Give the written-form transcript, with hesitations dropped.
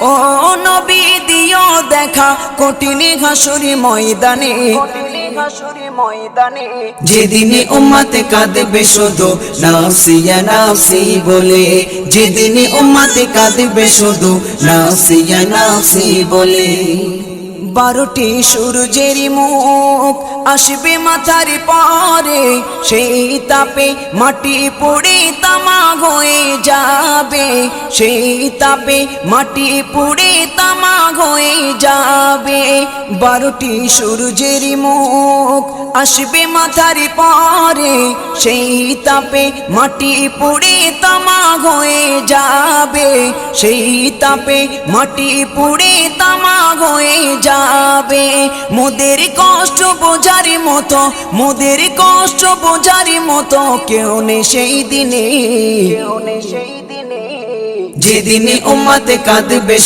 ও নবী দিও দেখা কঠিন হাসুরি ময়দানে, যেদিনে উম্মত কাঁদবে শুধু নাফসি ইয়া নাফসি বলে, যেদিনে উম্মত কাঁদবে শুধু নাফসি ইয়া নাফসি বলে। 12টি সূর্যের মুখ আসবে মাথার পরে, সেই তাপে মাটি পুড়ে তামা হয়ে যাবে, সেই তাপে মাটি পুড়ে তামা হয়ে যাবে। 12টি সূর্যের মুখ আসবে মাথার পরে, সেই তাপে মাটি পুড়ে তামা হয়ে যাবে, সেই তাপে মাটি পুড়ে তামা হয়ে যাবে। মোদের কষ্ট বোঝার মতো, মোদের কষ্ট বোঝার মতো কেউ নেই সেই দিনে, যেদিনে উম্মত কাঁদবে